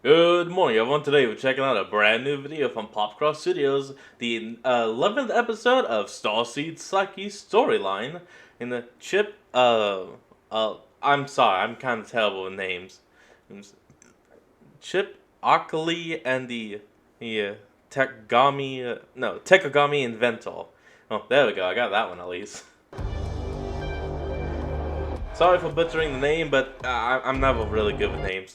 Good morning, everyone. Today we're checking out a brand new video from Popcross Studios, the 11th episode of Starseed Psyche storyline. In the Chip, I'm sorry, I'm kind of terrible with names. Chip, Akalee, and the Tekigami Inventor. Oh, there we go. I got that one at least. Sorry for butchering the name, but I'm never really good with names.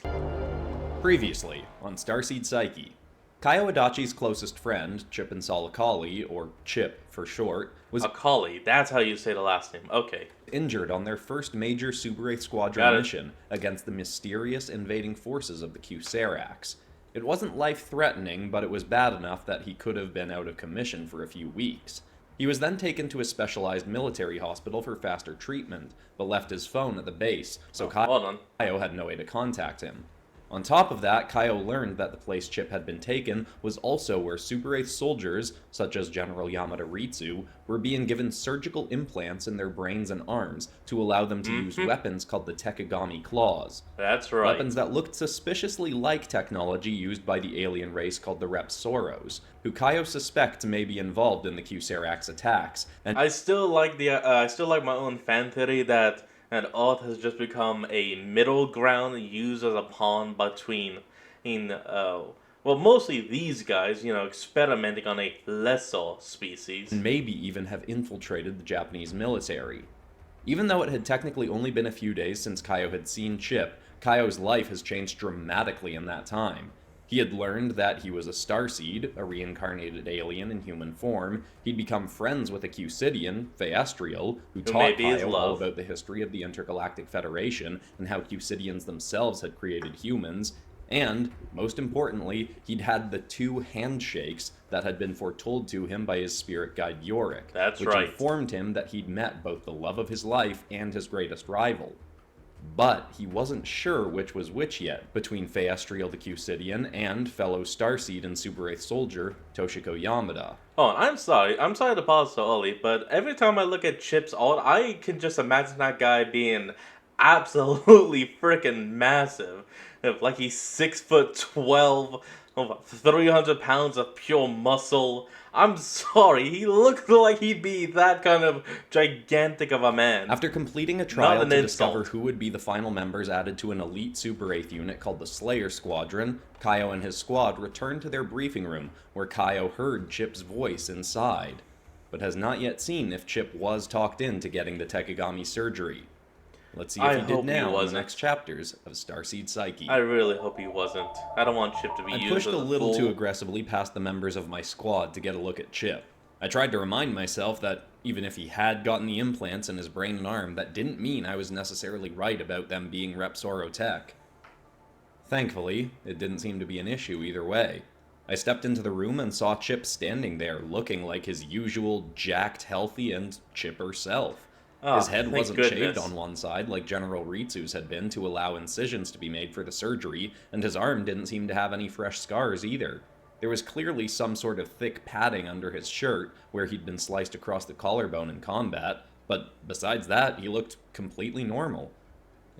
Previously, on Starseed Psyche, Kaio Adachi's closest friend, Chip and Akalee, or Chip for short, was Akalee, that's how you say the last name. Okay. injured on their first major Super 8 Squadron mission against the mysterious invading forces of the Q-Seracs. It wasn't life-threatening, but it was bad enough that he could have been out of commission for a few weeks. He was then taken to a specialized military hospital for faster treatment, but left his phone at the base, so Kaio had no way to contact him. On top of that, Kaio learned that the place Chip had been taken was also where Super 8 soldiers, such as General Yamada Ritsu, were being given surgical implants in their brains and arms to allow them to use weapons called the Tekigami claws. That's right. Weapons that looked suspiciously like technology used by the alien race called the Repsoros, who Kaio suspects may be involved in the Q-Seracs attacks. And I still like my own fan theory that Earth has just become a middle ground used as a pawn between, mostly these guys, experimenting on a lesser species. Maybe even have infiltrated the Japanese military. Even though it had technically only been a few days since Kaio had seen Chip, Kaio's life has changed dramatically in that time. He had learned that he was a Starseed, a reincarnated alien in human form. He'd become friends with a Q-Sidian, Phaestriel, who taught Kaio all about the history of the Intergalactic Federation and how Q-Sidians themselves had created humans. And, most importantly, he'd had the 2 handshakes that had been foretold to him by his spirit guide Yorick, which informed him that he'd met both the love of his life and his greatest rival. But he wasn't sure which was which yet, between Phaestriel the Q-Sidian and fellow Starseed and Super 8 soldier, Toshiko Yamada. Oh, I'm sorry to pause so early, but every time I look at Chip's art, I can just imagine that guy being absolutely freaking massive. Like he's 6'12", 300 pounds of pure muscle. I'm sorry, he looked like he'd be that kind of gigantic of a man. After completing a trial to discover who would be the final members added to an elite Super 8 unit called the Slayer Squadron, Kaio and his squad returned to their briefing room, where Kaio heard Chip's voice inside, but has not yet seen if Chip was talked into getting the Tekigami surgery. Let's see if he did now in the next chapters of Starseed Psyche. I really hope he wasn't. I don't want Chip to be used as a I pushed a little too aggressively past the members of my squad to get a look at Chip. I tried to remind myself that even if he had gotten the implants in his brain and arm, that didn't mean I was necessarily right about them being Repsoro tech. Thankfully, it didn't seem to be an issue either way. I stepped into the room and saw Chip standing there, looking like his usual jacked, healthy, and chipper self. His head wasn't shaved on one side like General Ritsu's had been to allow incisions to be made for the surgery, and his arm didn't seem to have any fresh scars either. There was clearly some sort of thick padding under his shirt where he'd been sliced across the collarbone in combat, but besides that, he looked completely normal.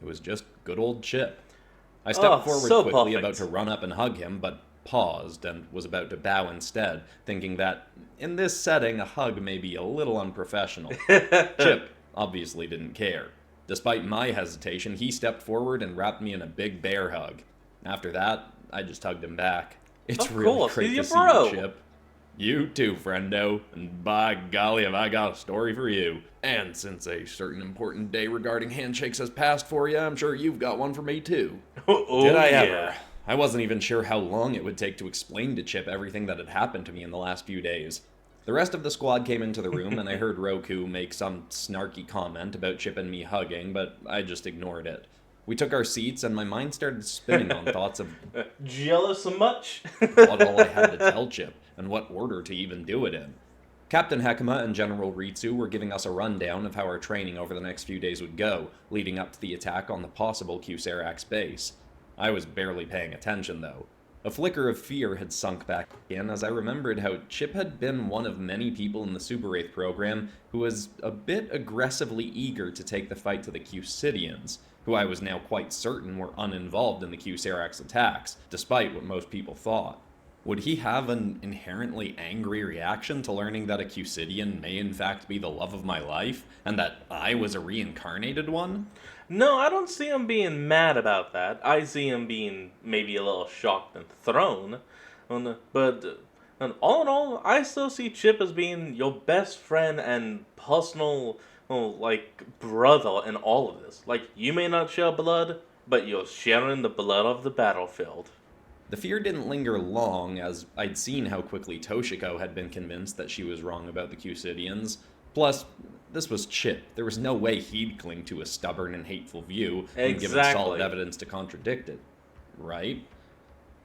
It was just good old Chip. I stepped forward quickly, about to run up and hug him, but paused and was about to bow instead, thinking that, in this setting, a hug may be a little unprofessional. Chip obviously didn't care. Despite my hesitation, he stepped forward and wrapped me in a big bear hug. After that, I just hugged him back. It's really great to see you, Chip. You too, friendo, and by golly have I got a story for you. And since a certain important day regarding handshakes has passed for you, I'm sure you've got one for me too. Did I ever? I wasn't even sure how long it would take to explain to Chip everything that had happened to me in the last few days. The rest of the squad came into the room, and I heard Roku make some snarky comment about Chip and me hugging, but I just ignored it. We took our seats, and my mind started spinning on thoughts of jealous so much? what all I had to tell Chip, and what order to even do it in. Captain Hekima and General Ritsu were giving us a rundown of how our training over the next few days would go, leading up to the attack on the possible Q-Seracs base. I was barely paying attention, though. A flicker of fear had sunk back in as I remembered how Chip had been one of many people in the Super 8 program who was a bit aggressively eager to take the fight to the Q-Sidians, who I was now quite certain were uninvolved in the Q-Serax attacks, despite what most people thought. Would he have an inherently angry reaction to learning that a Cusidian may in fact be the love of my life, and that I was a reincarnated one? No, I don't see him being mad about that. I see him being maybe a little shocked and thrown. But all in all, I still see Chip as being your best friend and personal, brother in all of this. Like, you may not share blood, but you're sharing the blood of the battlefield. The fear didn't linger long, as I'd seen how quickly Toshiko had been convinced that she was wrong about the Cusidians. Plus, this was Chip. There was no way he'd cling to a stubborn and hateful view and given solid evidence to contradict it. Right?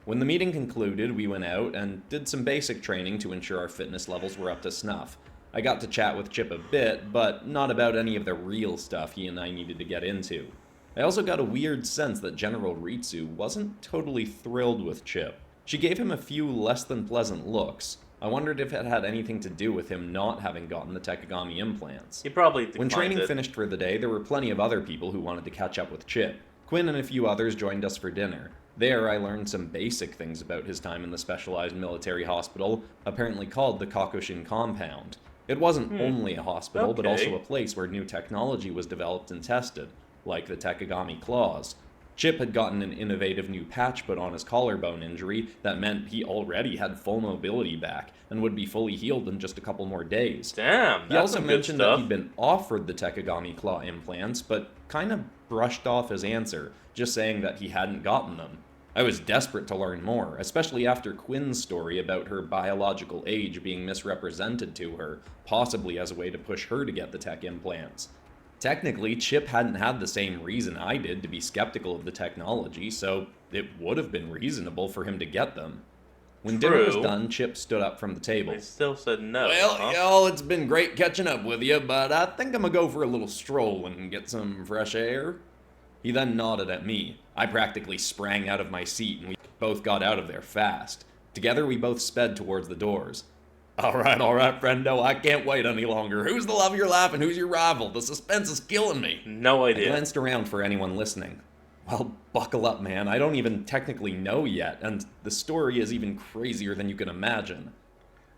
When the meeting concluded, we went out and did some basic training to ensure our fitness levels were up to snuff. I got to chat with Chip a bit, but not about any of the real stuff he and I needed to get into. I also got a weird sense that General Ritsu wasn't totally thrilled with Chip. She gave him a few less than pleasant looks. I wondered if it had anything to do with him not having gotten the Tekigami implants. He probably declined When training it. finished for the day, there were plenty of other people who wanted to catch up with Chip. Quinn and a few others joined us for dinner. There, I learned some basic things about his time in the specialized military hospital, apparently called the Kakushin Compound. It wasn't only a hospital, but also a place where new technology was developed and tested, like the Tekigami claws. Chip had gotten an innovative new patch put on his collarbone injury that meant he already had full mobility back and would be fully healed in just a couple more days. Damn, that's He also some good mentioned that stuff. he'd been offered the Tekigami claw implants, but kind of brushed off his answer, just saying that he hadn't gotten them. I was desperate to learn more, especially after Quinn's story about her biological age being misrepresented to her, possibly as a way to push her to get the tech implants. Technically, Chip hadn't had the same reason I did to be skeptical of the technology, so it would have been reasonable for him to get them. When dinner was True. done, Chip stood up from the table. They still said no. Well, huh? y'all, it's been great catching up with you, but I think I'm gonna go for a little stroll and get some fresh air. He then nodded at me. I practically sprang out of my seat, and we both got out of there fast. Together, we both sped towards the doors. All right, friendo, I can't wait any longer. Who's the love of your life and who's your rival? The suspense is killing me. No I idea. glanced around for anyone listening. Well, buckle up, man. I don't even technically know yet, and the story is even crazier than you can imagine.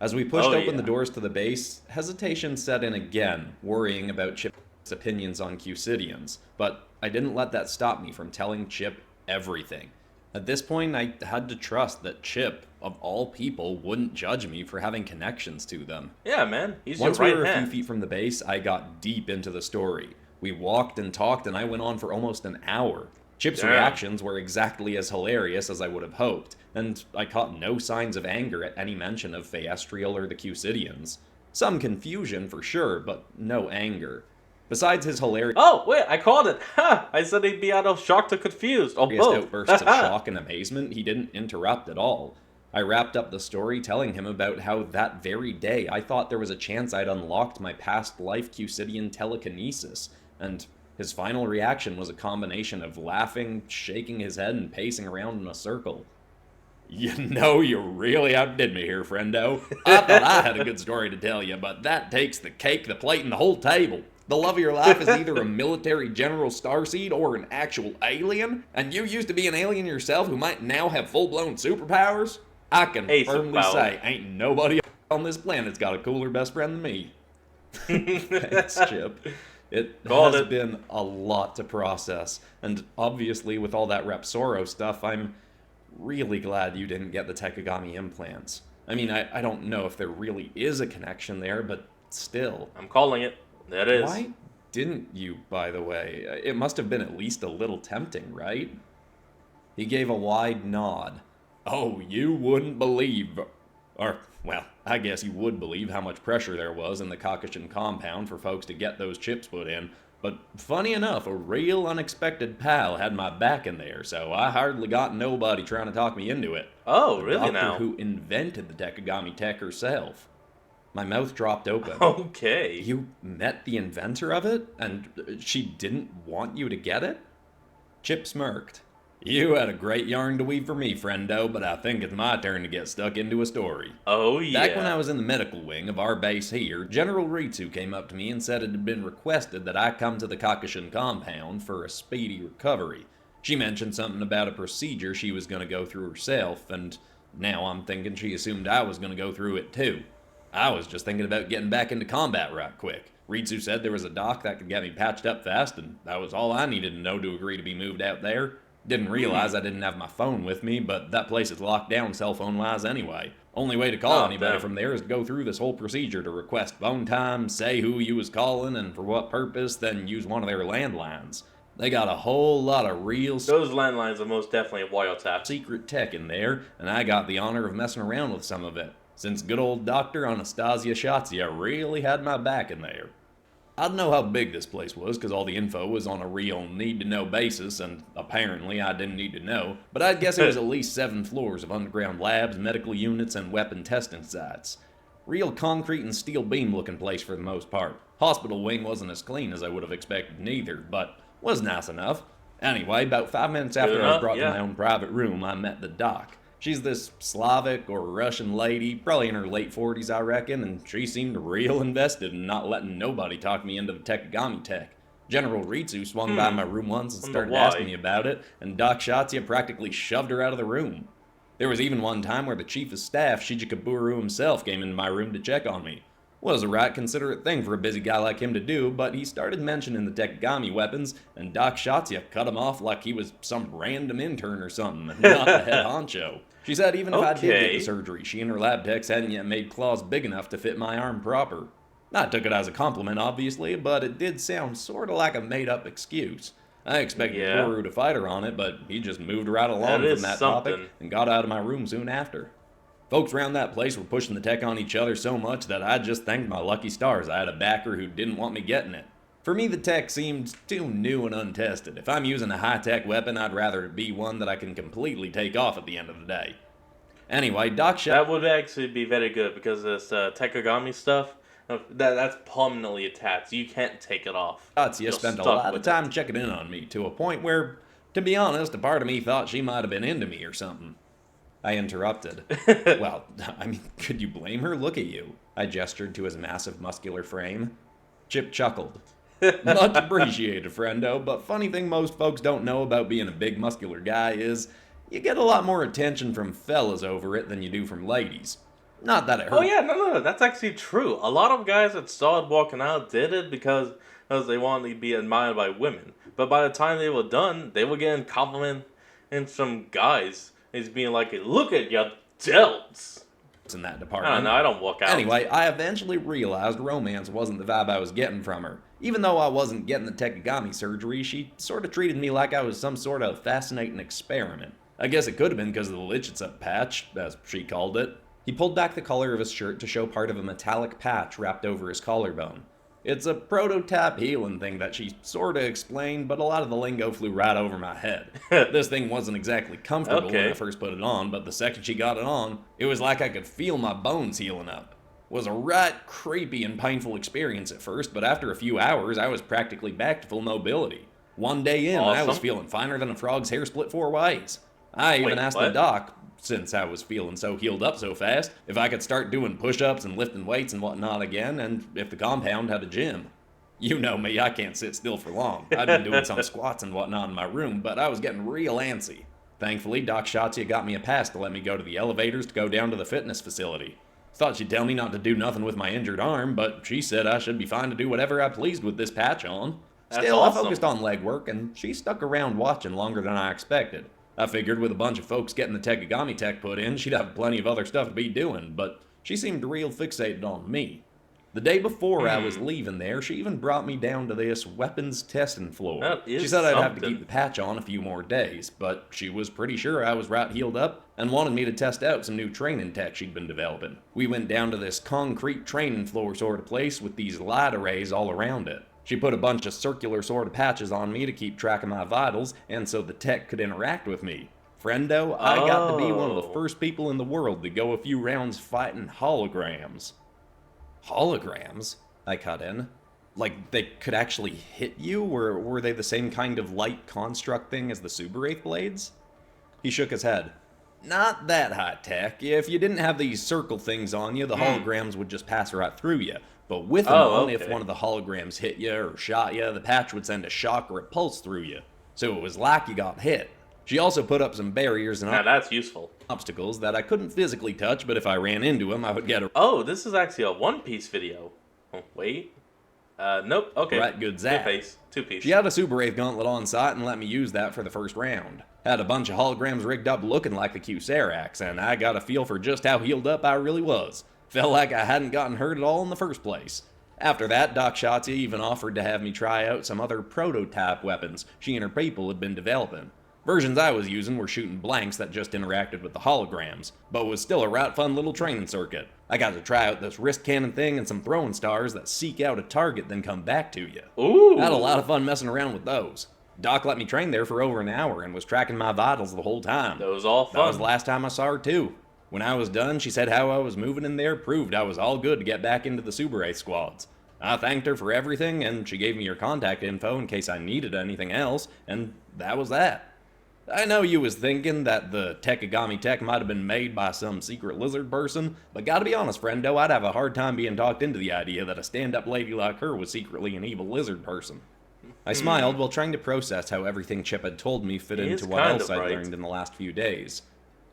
As we pushed open the doors to the base, hesitation set in again, worrying about Chip's opinions on Cusidians, but I didn't let that stop me from telling Chip everything. At this point, I had to trust that Chip, of all people, wouldn't judge me for having connections to them. Yeah, man. He's Once your we right were a few hand. feet from the base, I got deep into the story. We walked and talked, and I went on for almost an hour. Chip's Damn. reactions were exactly as hilarious as I would have hoped, and I caught no signs of anger at any mention of Phaestriel or the Cusidians. Some confusion, for sure, but no anger. Besides his hilarious Oh, wait, I called it. Ha! I said he'd be either shocked or confused. Or both. outbursts of shock and amazement, he didn't interrupt at all. I wrapped up the story telling him about how that very day I thought there was a chance I'd unlocked my past life Cusidian telekinesis, and his final reaction was a combination of laughing, shaking his head, and pacing around in a circle. You know, you really outdid me here, friendo. I thought I had a good story to tell you, but that takes the cake, the plate, and the whole table. The love of your life is either a military General Starseed or an actual alien, and you used to be an alien yourself who might now have full-blown superpowers? I can Ace of firmly power. say, ain't nobody on this planet's got a cooler best friend than me. Thanks, Chip. It Called has it. been a lot to process, and obviously with all that Repsoro stuff, I'm really glad you didn't get the Tekigami implants. I mean, I don't know if there really is a connection there, but still. I'm calling it. That is. Why didn't you, by the way? It must have been at least a little tempting, right? He gave a wide nod. Oh, you wouldn't believe... Or, well, I guess you would believe how much pressure there was in the Kakushin compound for folks to get those chips put in. But funny enough, a real unexpected pal had my back in there, so I hardly got nobody trying to talk me into it. Oh, The really doctor now? who invented the Tekigami tech herself. My mouth dropped open. Okay. You met the inventor of it? And she didn't want you to get it? Chip smirked. You had a great yarn to weave for me, friendo, but I think it's my turn to get stuck into a story. Oh Back when I yeah. was in the medical wing of our base here, General Ritsu came up to me and said it had been requested that I come to the Kakishin compound for a speedy recovery. She mentioned something about a procedure she was going to go through herself, and now I'm thinking she assumed I was going to go through it too. I was just thinking about getting back into combat right quick. Ritsu said there was a doc that could get me patched up fast, and that was all I needed to know to agree to be moved out there. Didn't realize I didn't have my phone with me, but that place is locked down cell phone wise anyway. Only way to call Oh anybody damn. from there is to go through this whole procedure to request phone time, say who you was calling and for what purpose, then use one of their landlines. They got a whole lot of real Those landlines are most definitely wiretapped. secret tech in there, and I got the honor of messing around with some of it, since good old Dr. Anastasia Shatzia really had my back in there. I don't know how big this place was, because all the info was on a real need-to-know basis, and apparently I didn't need to know, but I'd guess it was at least 7 floors of underground labs, medical units, and weapon testing sites. Real concrete and steel beam looking place for the most part. Hospital wing wasn't as clean as I would have expected neither, but was nice enough. Anyway, about 5 minutes after Good I was enough, brought to yeah. my own private room, I met the doc. She's this Slavic or Russian lady, probably in her late 40s, I reckon, and she seemed real invested in not letting nobody talk me into the Tekigami tech. General Ritsu swung by my room once and Wonder started why. asking me about it, and Doc Shatzia practically shoved her out of the room. There was even one time where the chief of staff, Shijikaburu himself, came into my room to check on me. Was a right considerate thing for a busy guy like him to do, but he started mentioning the Tekigami weapons, and Doc Shatzia cut him off like he was some random intern or something, and not the head honcho. She said even if I did get the Okay. surgery, she and her lab techs hadn't yet made claws big enough to fit my arm proper. I took it as a compliment, obviously, but it did sound sorta like a made-up excuse. I expected Yeah. Guru to fight her on it, but he just moved right That along from is that topic something. and got out of my room soon after. Folks around that place were pushing the tech on each other so much that I just thanked my lucky stars I had a backer who didn't want me getting it. For me, the tech seemed too new and untested. If I'm using a high-tech weapon, I'd rather it be one that I can completely take off at the end of the day. Anyway, Doc That would actually be very good because this Tekigami stuff, that's permanently attached. You can't take it off. Shatzia You're spent a stuck lot of with time checking in on me, to a point where, to be honest, a part of me thought she might have been into me or something. I interrupted. it. Well, I mean, could you blame her? Look at you. I gestured to his massive muscular frame. Chip chuckled. Much appreciated, friendo, but funny thing most folks don't know about being a big muscular guy is you get a lot more attention from fellas over it than you do from ladies. Not that it hurt. Oh yeah, no, that's actually true. A lot of guys that started walking out did it because they wanted to be admired by women. But by the time they were done, they were getting complimented and some guys is being like, "Look at your delts." In that I department. don't know. I don't walk out. Anyway, I eventually realized romance wasn't the vibe I was getting from her. Even though I wasn't getting the Tekigami surgery, she sort of treated me like I was some sort of fascinating experiment. I guess it could have been because of the Lichitsa patch, as she called it. He pulled back the collar of his shirt to show part of a metallic patch wrapped over his collarbone. It's a prototype healing thing that she sorta explained, but a lot of the lingo flew right over my head. This thing wasn't exactly comfortable when I Okay. first put it on, but the second she got it on, it was like I could feel my bones healing up. Was a right creepy and painful experience at first, but after a few hours, I was practically back to full mobility. One day in, I was Awesome. feeling finer than a frog's hair split 4 ways. I even Wait, asked the what? doc, since I was feeling so healed up so fast, if I could start doing push-ups and lifting weights and whatnot again, and if the compound had a gym. You know me, I can't sit still for long. I'd been doing some squats and whatnot in my room, but I was getting real antsy. Thankfully, Doc Shatzia got me a pass to let me go to the elevators to go down to the fitness facility. Thought she'd tell me not to do nothing with my injured arm, but she said I should be fine to do whatever I pleased with this patch on. That's Still, awesome. I focused on leg work, and she stuck around watching longer than I expected. I figured with a bunch of folks getting the Tekigami tech put in, she'd have plenty of other stuff to be doing, but she seemed real fixated on me. The day before I was leaving there, she even brought me down to this weapons testing floor. That is She said I'd have to something. keep the patch on a few more days, but she was pretty sure I was right healed up and wanted me to test out some new training tech she'd been developing. We went down to this concrete training floor sort of place with these light arrays all around it. She put a bunch of circular sort of patches on me to keep track of my vitals, and so the tech could interact with me. Friendo, I got to be one of the Oh. first people in the world to go a few rounds fighting holograms. Holograms? I cut in. Like, they could actually hit you? Were they the same kind of light construct thing as the Super Wraith blades? He shook his head. Not that high tech. If you didn't have these circle things on you, the holograms would just pass right through you. But with them on, if one of the holograms hit you or shot you, the patch would send a shock or a pulse through you. So it was like you got hit. She also put up some barriers and Now that's useful. obstacles that I couldn't physically touch, but if I ran into them, I would get a Oh, this is actually a One Piece video. Oh, wait. Nope. Okay. right good zap. Two-piece. She had a Super Wraith gauntlet on site and let me use that for the first round. Had a bunch of holograms rigged up looking like the Q-Serax, and I got a feel for just how healed up I really was. Felt like I hadn't gotten hurt at all in the first place. After that, Doc Shotzi even offered to have me try out some other prototype weapons she and her people had been developing. Versions I was using were shooting blanks that just interacted with the holograms, but was still a right fun little training circuit. I got to try out this wrist cannon thing and some throwing stars that seek out a target then come back to you. Ooh. I had a lot of fun messing around with those. Doc let me train there for over an hour and was tracking my vitals the whole time. That was all fun. That was the last time I saw her too. When I was done, she said how I was moving in there proved I was all good to get back into the Super 8 squads. I thanked her for everything, and she gave me her contact info in case I needed anything else, and that was that. I know you was thinking that the Tekigami tech might have been made by some secret lizard person, but gotta be honest, friendo, I'd have a hard time being talked into the idea that a stand-up lady like her was secretly an evil lizard person. I smiled while trying to process how everything Chip had told me fit into what else I'd learned in the last few days.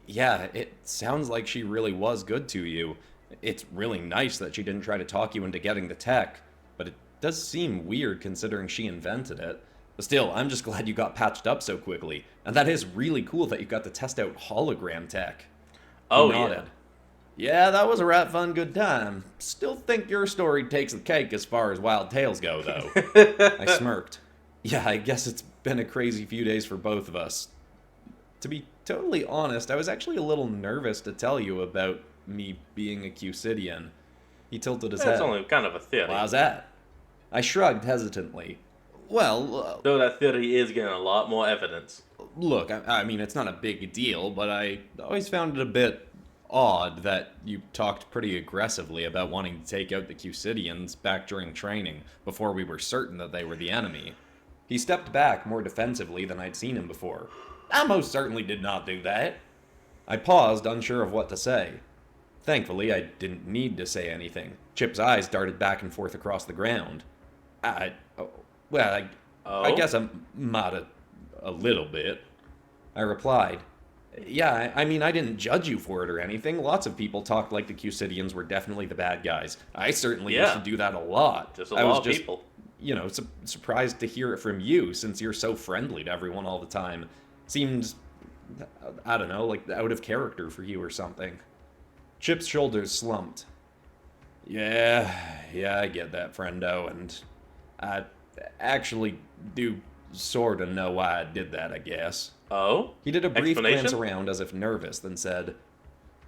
Yeah, it sounds like she really was good to you. It's really nice that she didn't try to talk you into getting the tech, but it does seem weird considering she invented it. But still, I'm just glad you got patched up so quickly, and that is really cool that you got to test out hologram tech. Oh, He nodded. Yeah, that was a right fun good time. Still think your story takes the cake as far as wild tales go, though. I smirked. Yeah, I guess it's been a crazy few days for both of us. To be totally honest, I was actually a little nervous to tell you about me being a Q-Sidian. He tilted his head. That's only kind of a theory. Why's that? I shrugged hesitantly. Well, though that theory is getting a lot more evidence. Look, I mean, it's not a big deal, but I always found it a bit odd that you talked pretty aggressively about wanting to take out the Q-Sidians back during training, before we were certain that they were the enemy. He stepped back more defensively than I'd seen him before. I most certainly did not do that. I paused, unsure of what to say. Thankfully, I didn't need to say anything. Chip's eyes darted back and forth across the ground. I guess I might have a little bit. I replied. Yeah, I mean, I didn't judge you for it or anything. Lots of people talked like the Q-Sidians were definitely the bad guys. I certainly used to do that a lot. Just a lot of people. You know, surprised to hear it from you, since you're so friendly to everyone all the time. Seemed, I don't know, like out of character for you or something. Chip's shoulders slumped. Yeah, I get that, friendo, and I actually do sort of know why I did that, I guess. Oh? He did a brief glance around as if nervous, then said,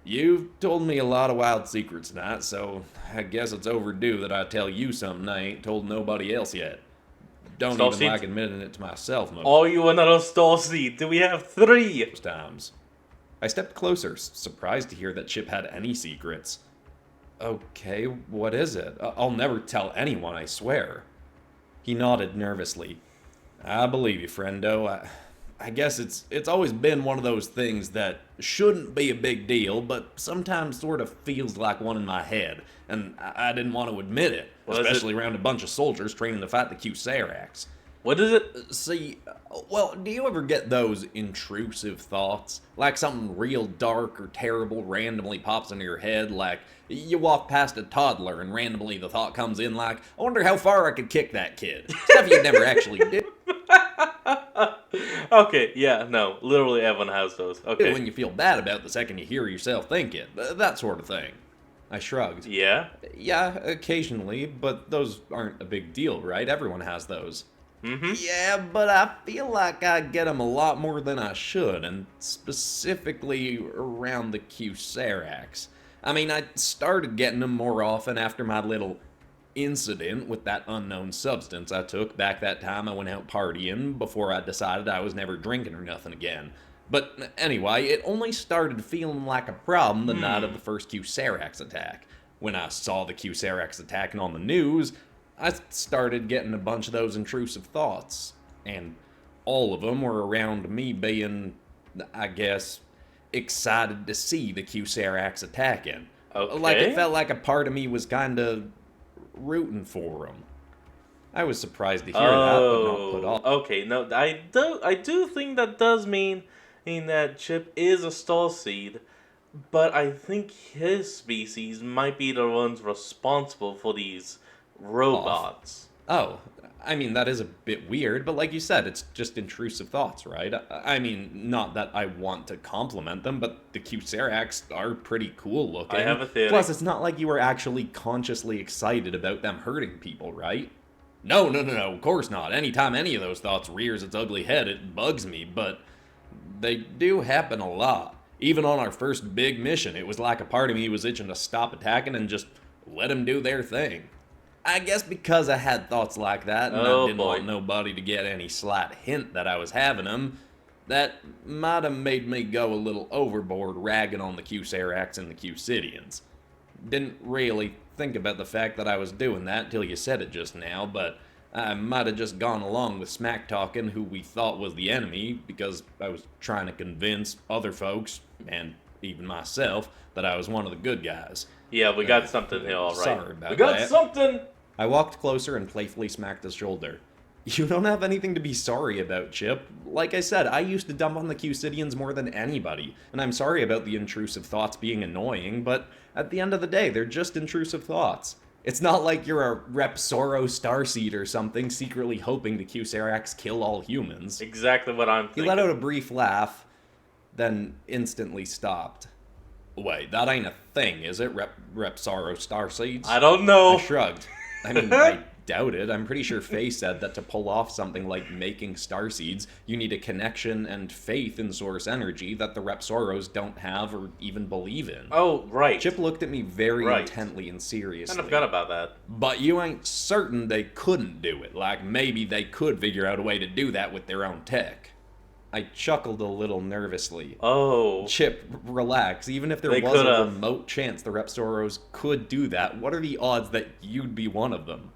You've told me a lot of wild secrets tonight, so I guess it's overdue that I tell you something I ain't told nobody else yet. Don't even like admitting it to myself most Are you another Starseed? Do we have 3? times. I stepped closer, surprised to hear that Chip had any secrets. Okay, what is it? I'll never tell anyone, I swear. He nodded nervously. I believe you, friendo. I guess it's always been one of those things that shouldn't be a big deal, but sometimes sort of feels like one in my head, and I didn't want to admit it, especially around a bunch of soldiers training to fight the Q-Serax. What is it? See, well, do you ever get those intrusive thoughts? Like something real dark or terrible randomly pops into your head, like you walk past a toddler and randomly the thought comes in like, I wonder how far I could kick that kid. Stuff you never actually did. Okay, yeah, no, literally everyone has those. Okay. When you feel bad about the second you hear yourself think it, that sort of thing. I shrugged. Yeah? Yeah, occasionally, but those aren't a big deal, right? Everyone has those. Mm-hmm. Yeah, but I feel like I get them a lot more than I should, and specifically around the Q-Serax. I mean, I started getting them more often after my little incident with that unknown substance I took back that time I went out partying before I decided I was never drinking or nothing again. But anyway, it only started feeling like a problem the night of the first Q-Serax attack. When I saw the Q-Serax attacking on the news, I started getting a bunch of those intrusive thoughts, and all of them were around me being, I guess, excited to see the Q-Seracs attacking. Like it Okay. felt like a part of me was kind of rooting for them. I was surprised to hear that, but not put Oh, off. okay. No, I do think that does mean that Chip is a Starseed, but I think his species might be the ones responsible for these Off. robots. Oh, I mean, that is a bit weird, but like you said, it's just intrusive thoughts, right? I mean, not that I want to compliment them, but the Q-Seracs are pretty cool I looking. have a theory. Plus, it's not like you were actually consciously excited about them hurting people, right? No, no, no, no, of course not. Anytime any of those thoughts rears its ugly head, it bugs me, but they do happen a lot. Even on our first big mission, it was like a part of me was itching to stop attacking and just let them do their thing. I guess because I had thoughts like that and I Oh didn't boy. want nobody to get any slight hint that I was having them, that might have made me go a little overboard ragging on the Q-Seracs and the Q-Sidians. Didn't really think about the fact that I was doing that until you said it just now, but I might have just gone along with smack talking who we thought was the enemy because I was trying to convince other folks, and even myself, that I was one of the good guys. Yeah, we got something here, all right. Sorry about We got that. something. I walked closer and playfully smacked his shoulder. You don't have anything to be sorry about, Chip. Like I said, I used to dump on the Q-Sidians more than anybody, and I'm sorry about the intrusive thoughts being annoying, but at the end of the day, they're just intrusive thoughts. It's not like you're a Repsoro Starseed or something secretly hoping the Q-Seracs kill all humans. Exactly what I'm He thinking. let out a brief laugh, then instantly stopped. Wait, that ain't a thing, is it, Repsaro Starseeds? I don't know. I shrugged. I mean, I doubt it. I'm pretty sure Faye said that to pull off something like making starseeds, you need a connection and faith in source energy that the Repsoros don't have or even believe in. Oh, right. Chip looked at me very Right. intently and seriously. Kind of forgot about that. But you ain't certain they couldn't do it. Like, maybe they could figure out a way to do that with their own tech. I chuckled a little nervously. Oh. Chip, relax. Even if there They was a could've. remote chance the Repsoros could do that, what are the odds that you'd be one of them?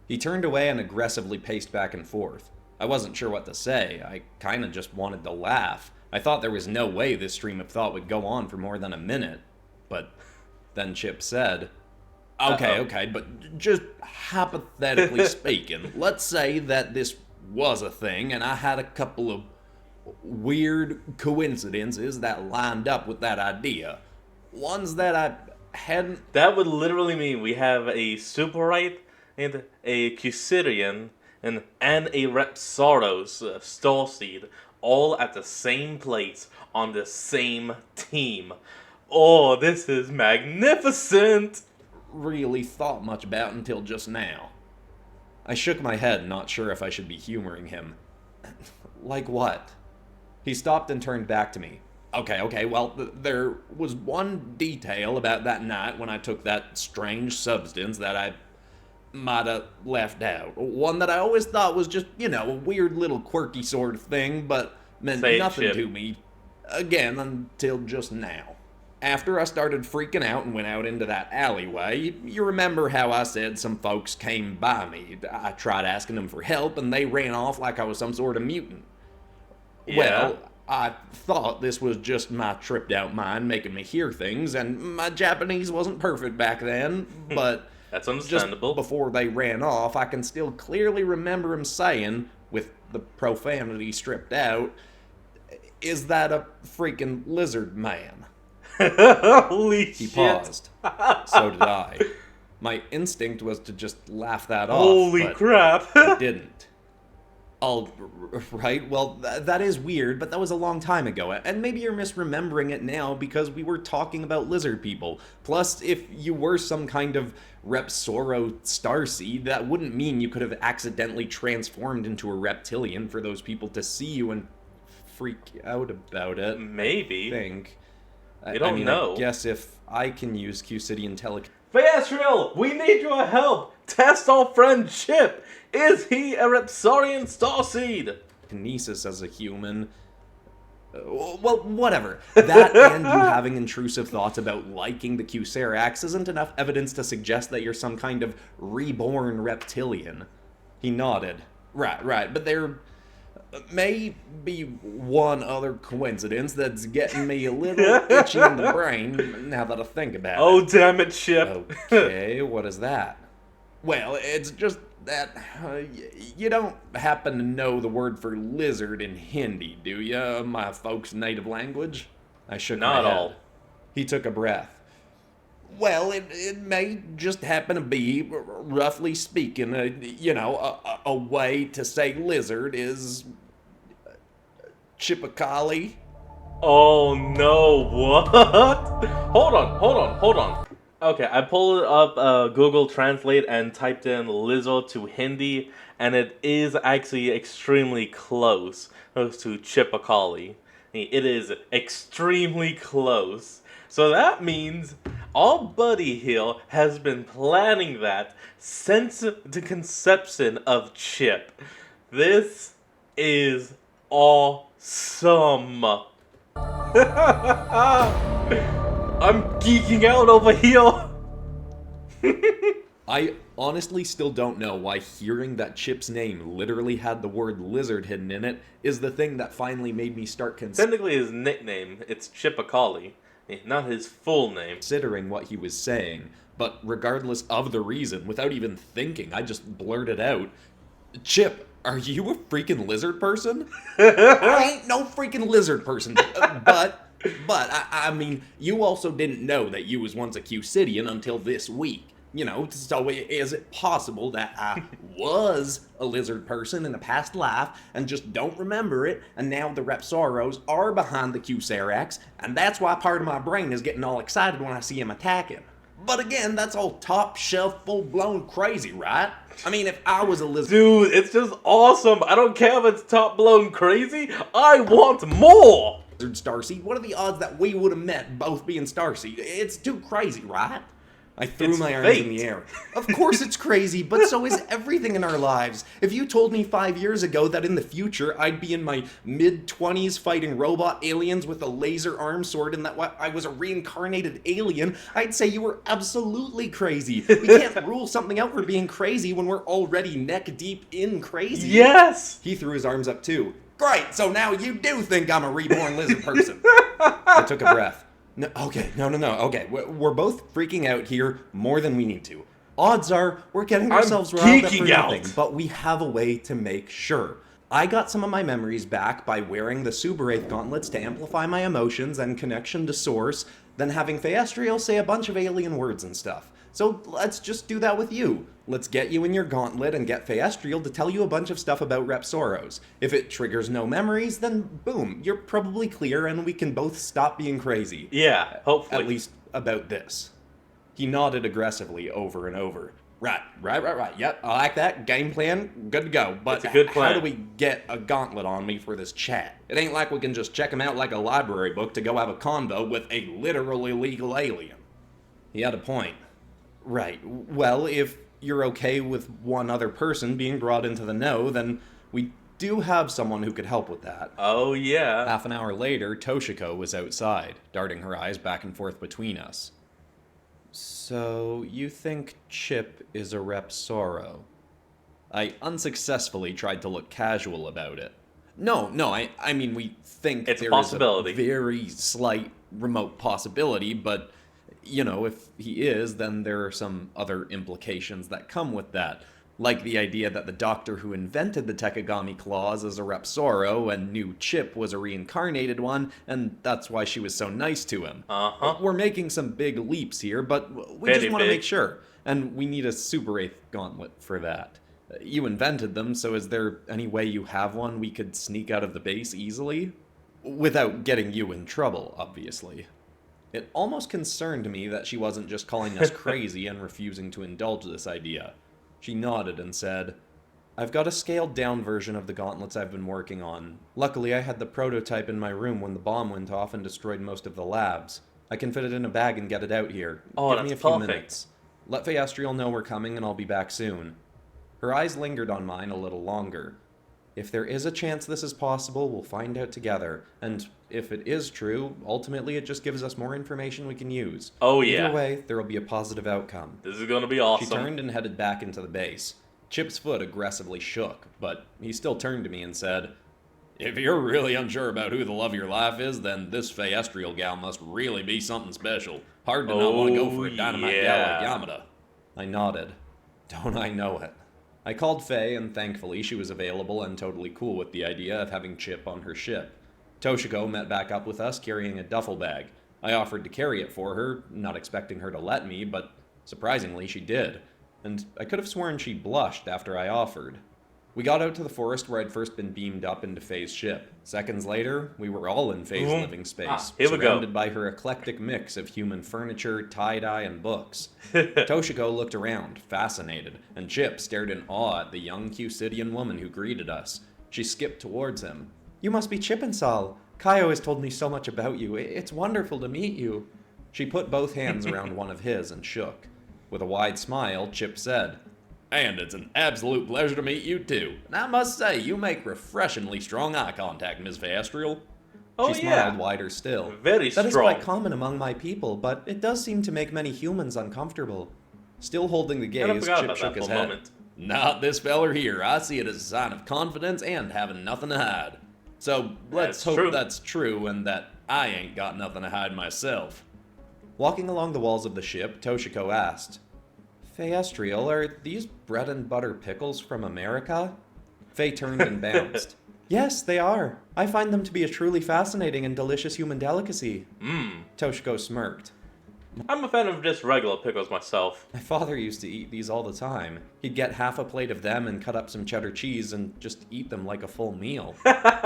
He turned away and aggressively paced back and forth. I wasn't sure what to say. I kinda just wanted to laugh. I thought there was no way this stream of thought would go on for more than a minute. But then Chip said, Uh-oh. Okay, but just hypothetically speaking, let's say that this was a thing and I had a couple of weird coincidences that lined up with that idea. Ones that I hadn't. That would literally mean we have a Superite and a Cusidian and a Repsaros Starseed all at the same place on the same team. Oh, this is magnificent! Really thought much about until just now. I shook my head, not sure if I should be humoring him. Like what? He stopped and turned back to me. Okay, well, there was one detail about that night when I took that strange substance that I might have left out. One that I always thought was just, a weird little quirky sort of thing, but meant Say it, nothing Chip. to me. Again, until just now. After I started freaking out and went out into that alleyway, you remember how I said some folks came by me. I tried asking them for help and they ran off like I was some sort of mutant. Yeah. Well, I thought this was just my tripped out mind making me hear things, and my Japanese wasn't perfect back then, but That's just understandable. before they ran off, I can still clearly remember him saying, with the profanity stripped out, "Is that a freaking lizard man?" Holy He shit. paused. So did I. My instinct was to just laugh that off, Holy but crap. I didn't. All right, well, that is weird, but that was a long time ago, and maybe you're misremembering it now because we were talking about lizard people. Plus, if you were some kind of Repsoro starseed, that wouldn't mean you could have accidentally transformed into a reptilian for those people to see you and freak out about it. Maybe. I think. You don't know. I guess if I can use Q-Sidian Fayastriel, we need your help! Test our friend Chip! Is he a Repsarian Starseed? telekinesis as a human, Well, whatever. That and you having intrusive thoughts about liking the Qserax isn't enough evidence to suggest that you're some kind of reborn reptilian. He nodded. Right, but there may be one other coincidence that's getting me a little itchy in the brain now that I think about Oh, it. damn it, Chip. Okay, what is that? Well, it's just that you don't happen to know the word for lizard in Hindi, do you? My folks' native language? I shook my Not head. all. He took a breath. Well, it may just happen to be, roughly speaking, a way to say lizard is Chipakali. Oh no, what? Hold on. Okay, I pulled up Google Translate and typed in Lizzo to Hindi, and it is actually extremely close to Chipakali. It is extremely close. So that means all Buddy Hill has been planning that since the conception of Chip. This is awesome. I'm geeking out over here. I honestly still don't know why hearing that Chip's name literally had the word lizard hidden in it is the thing that finally made me start Technically, his nickname, it's Chipakali, not his full name. considering what he was saying. But regardless of the reason, without even thinking, I just blurted out, Chip, are you a freaking lizard person? I ain't no freaking lizard person. But I mean, you also didn't know that you was once a Q-Cidian until this week. So is it possible that I was a lizard person in a past life and just don't remember it, and now the Repsoros are behind the Qserax, and that's why part of my brain is getting all excited when I see him attacking? But again, that's all top shelf, full-blown crazy, right? I mean, if I was a lizard... Dude, it's just awesome. I don't care if it's top blown crazy. I want more. Starseed, what are the odds that we would have met both being Starseed? It's too crazy, right? I threw It's my arms fate. in the air. Of course it's crazy, but so is everything in our lives. If you told me 5 years ago that in the future I'd be in my mid-20s fighting robot aliens with a laser arm sword and that I was a reincarnated alien, I'd say you were absolutely crazy. We can't rule something out for being crazy when we're already neck deep in crazy. Yes. He threw his arms up too. Great, so now you do think I'm a reborn lizard person. I took a breath. No, okay, no. Okay, we're both freaking out here more than we need to. Odds are we're getting ourselves riled up for geeking nothing, out. but we have a way to make sure. I got some of my memories back by wearing the Subaraith gauntlets to amplify my emotions and connection to Source, then having Feastriel say a bunch of alien words and stuff. So let's just do that with you. Let's get you in your gauntlet and get Feastriel to tell you a bunch of stuff about Repsoros. If it triggers no memories, then boom, you're probably clear and we can both stop being crazy. Yeah, hopefully. At least about this. He nodded aggressively over and over. Right. Yep, I like that. Game plan, good to go. But It's a good plan. how do we get a gauntlet on me for this chat? It ain't like we can just check him out like a library book to go have a convo with a literal illegal alien. He had a point. Right. Well, if you're okay with one other person being brought into the know, then we do have someone who could help with that. Oh yeah. Half an hour later, Toshiko was outside, darting her eyes back and forth between us. So, you think Chip is a Repsoro? I unsuccessfully tried to look casual about it. No, I mean, we think It's a there possibility. is a very slight remote possibility, but, if he is, then there are some other implications that come with that. Like the idea that the doctor who invented the Tekigami claws is a Repsoro and knew Chip was a reincarnated one, and that's why she was so nice to him. Uh-huh. We're making some big leaps here, but we Very just want to big. make sure. And we need a Subaraith gauntlet for that. You invented them, so is there any way you have one we could sneak out of the base easily? Without getting you in trouble, obviously. It almost concerned me that she wasn't just calling us crazy and refusing to indulge this idea. She nodded and said, I've got a scaled-down version of the gauntlets I've been working on. Luckily, I had the prototype in my room when the bomb went off and destroyed most of the labs. I can fit it in a bag and get it out here. Oh, Give me a that's few perfect. minutes. Let Feastriel know we're coming and I'll be back soon. Her eyes lingered on mine a little longer. If there is a chance this is possible, we'll find out together. And if it is true, ultimately it just gives us more information we can use. Oh Either yeah. way, there will be a positive outcome. This is gonna be She awesome. turned and headed back into the base. Chip's foot aggressively shook, but he still turned to me and said, "If you're really unsure about who the love of your life is, then this Phaestrial gal must really be something special. Hard to not want to go for a dynamite gal like yeah. Yamada." I nodded. Don't I know it? I called Faye, and thankfully she was available and totally cool with the idea of having Chip on her ship. Toshiko met back up with us carrying a duffel bag. I offered to carry it for her, not expecting her to let me, but surprisingly she did. And I could have sworn she blushed after I offered. We got out to the forest where I'd first been beamed up into Faye's ship. Seconds later, we were all in Faye's living space, Here we go. surrounded by her eclectic mix of human furniture, tie-dye, and books. Toshiko looked around, fascinated, and Chip stared in awe at the young Cusidian woman who greeted us. She skipped towards him. "You must be Chip and Sol. Kaio has told me so much about you. It's wonderful to meet you." She put both hands around one of his and shook. With a wide smile, Chip said, "And it's an absolute pleasure to meet you too. And I must say, you make refreshingly strong eye contact, Ms. Vastriel." Oh She yeah. smiled wider still. Very "That is strong. quite common among my people, but it does seem to make many humans uncomfortable." Still holding the Kinda gaze, forgot Chip about shook that his for a head. moment. "Not this feller here. I see it as a sign of confidence and having nothing to hide. So let's That's hope true. that's true and that I ain't got nothing to hide myself." Walking along the walls of the ship, Toshiko asked, "Phaestrial, are these bread and butter pickles from America?" Faye turned and bounced. "Yes, they are. I find them to be a truly fascinating and delicious human delicacy." Toshiko smirked. I'm a fan of just regular pickles myself. "My father used to eat these all the time. He'd get half a plate of them and cut up some cheddar cheese and just eat them like a full meal."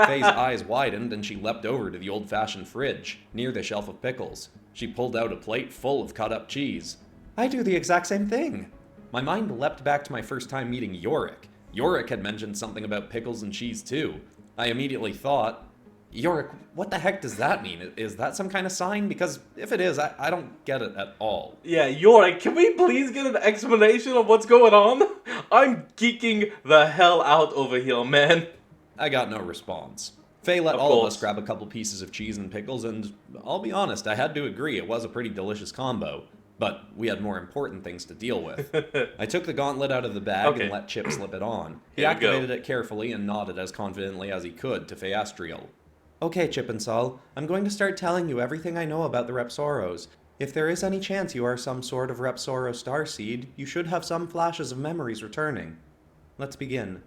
Faye's eyes widened and she leapt over to the old-fashioned fridge, near the shelf of pickles. She pulled out a plate full of cut-up cheese. "I do the exact same thing." My mind leapt back to my first time meeting Yorick. Yorick had mentioned something about pickles and cheese too. I immediately thought, "Yorick, what the heck does that mean? Is that some kind of sign? Because if it is, I don't get it at all." Yeah, Yorick, can we please get an explanation of what's going on? I'm geeking the hell out over here, man. I got no response. Faye let Of all of course. us grab a couple pieces of cheese and pickles, and I'll be honest, I had to agree it was a pretty delicious combo. But we had more important things to deal with. I took the gauntlet out of the bag Okay. and let Chip slip it on. He Here we go. activated it carefully and nodded as confidently as he could to Phaestrial. "Okay, Chip and Sol, I'm going to start telling you everything I know about the Repsoros. If there is any chance you are some sort of Repsoro Starseed, you should have some flashes of memories returning. Let's begin."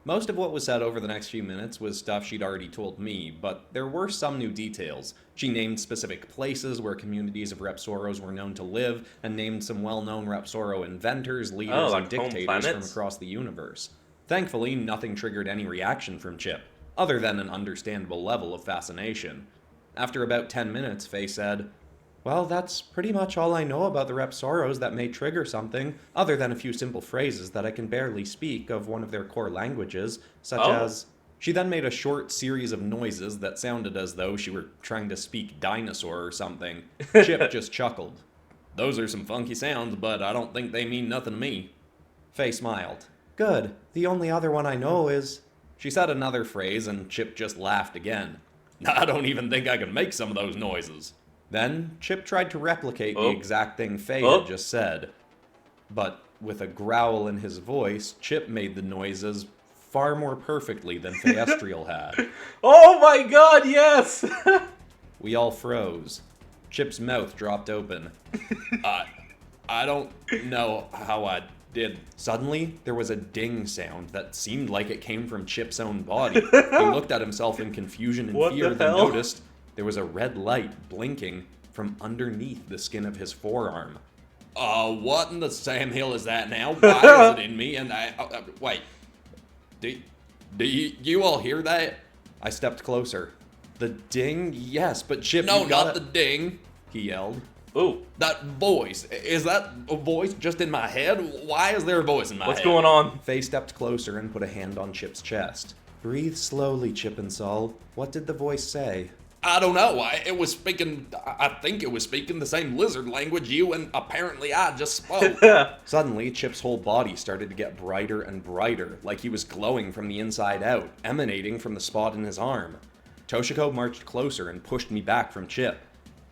Most of what was said over the next few minutes was stuff she'd already told me, but there were some new details. She named specific places where communities of Repsoros were known to live, and named some well-known Repsoro inventors, leaders, like and home dictators from planets? across the universe. Thankfully, nothing triggered any reaction from Chip, other than an understandable level of fascination. After about 10 minutes, Faye said, "Well, that's pretty much all I know about the Repsoros that may trigger something, other than a few simple phrases that I can barely speak of one of their core languages, such Oh. as..." She then made a short series of noises that sounded as though she were trying to speak dinosaur or something. Chip just chuckled. "Those are some funky sounds, but I don't think they mean nothing to me." Faye smiled. "Good. The only other one I know is..." She said another phrase, and Chip just laughed again. "I don't even think I can make some of those noises." Then, Chip tried to replicate the Oh. exact thing Faye Oh. had just said. But with a growl in his voice, Chip made the noises far more perfectly than Phaestrial had. Oh my god, yes! We all froze. Chip's mouth dropped open. I don't know how I did. Suddenly, there was a ding sound that seemed like it came from Chip's own body. He looked at himself in confusion and What fear, the then hell? noticed there was a red light blinking from underneath the skin of his forearm. What in the Sam Hill is that now? Why is it in me? And wait. Do you all hear that? I stepped closer. The ding? Yes, but Chip, No, you gotta... not the ding. He yelled. Ooh, That voice. Is that a voice just in my head? Why is there a voice in my what's head? going on? Faye stepped closer and put a hand on Chip's chest. Breathe slowly, Chip and Sol. What did the voice say? I don't know. I think it was speaking the same lizard language you and apparently I just spoke. Suddenly, Chip's whole body started to get brighter and brighter, like he was glowing from the inside out, emanating from the spot in his arm. Toshiko marched closer and pushed me back from Chip.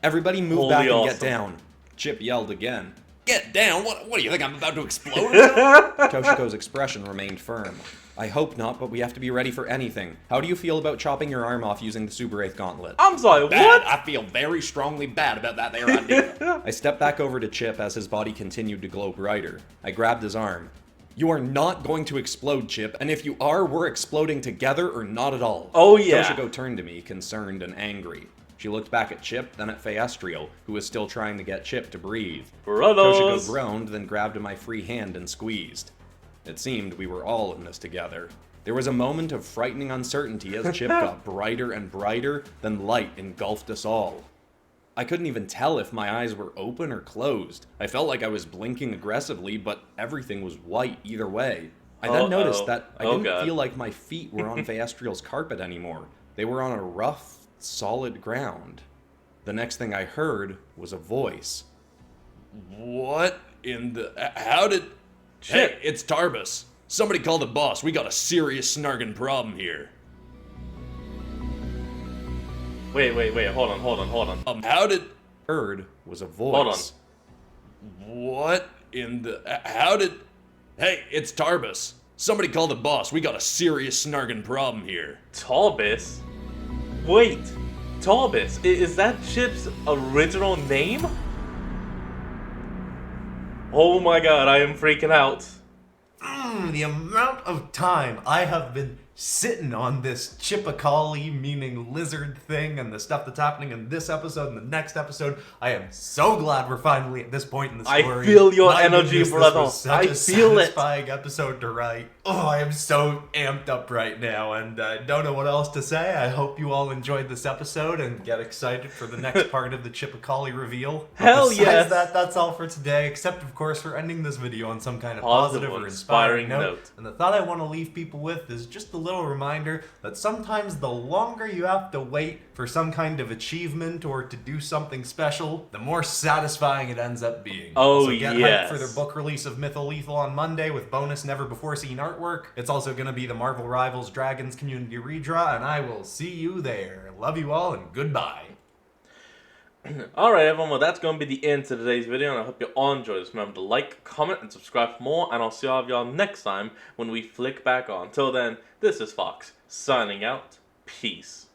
Everybody move Holy back and awesome. get down. Chip yelled again. Get down. What do you think I'm about to explode? Toshiko's expression remained firm. I hope not, but we have to be ready for anything. How do you feel about chopping your arm off using the Super Wraith Gauntlet? I'm sorry, Bad. what? I feel very strongly bad about that there idea. I stepped back over to Chip as his body continued to glow brighter. I grabbed his arm. You are not going to explode, Chip, and if you are, we're exploding together or not at all. Oh, yeah. Toshiko turned to me, concerned and angry. She looked back at Chip, then at Feastriel, who was still trying to get Chip to breathe. Brothers. Toshiko groaned, then grabbed my free hand and squeezed. It seemed we were all in this together. There was a moment of frightening uncertainty as Chip got brighter and brighter, then light engulfed us all. I couldn't even tell if my eyes were open or closed. I felt like I was blinking aggressively, but everything was white either way. I then noticed that I didn't feel like my feet were on Feastriel's carpet anymore. They were on a rough, solid ground. The next thing I heard was a voice. What in the... How did... Chip. Hey, it's Tarbus. Somebody call the boss. We got a serious snarkin' problem here. Wait, hold on. How did... Heard was a voice. Hold on. What in the... How did... Hey, it's Tarbus. Somebody call the boss. We got a serious snarkin' problem here. Talbis? Wait, Talbis, is that Chip's original name? Oh my god, I am freaking out. The amount of time I have been sitting on this Akalee, meaning lizard thing, and the stuff that's happening in this episode and the next episode. I am so glad we're finally at this point in the story. I feel your My energy, goodness, brother. This was such I a feel it. satisfying episode to write. Oh, I am so amped up right now, and I don't know what else to say. I hope you all enjoyed this episode and get excited for the next part of the Akalee reveal. But Hell besides yes. that's all for today, except of course for ending this video on some kind of Positive positive or or inspiring inspiring note. note. And the thought I want to leave people with is just a little reminder that sometimes the longer you have to wait for some kind of achievement or to do something special, the more satisfying it ends up being. Oh, so get yes. hyped for their book release of Mytholethal on Monday with bonus never before seen artwork. It's also going to be the Marvel Rivals Dragons community redraw, and I will see you there. Love you all and goodbye. Alright everyone, well that's going to be the end to today's video, and I hope you all enjoyed this. Remember to like, comment, and subscribe for more, and I'll see all of y'all next time when we flick back on. Till then, this is Fox, signing out. Peace.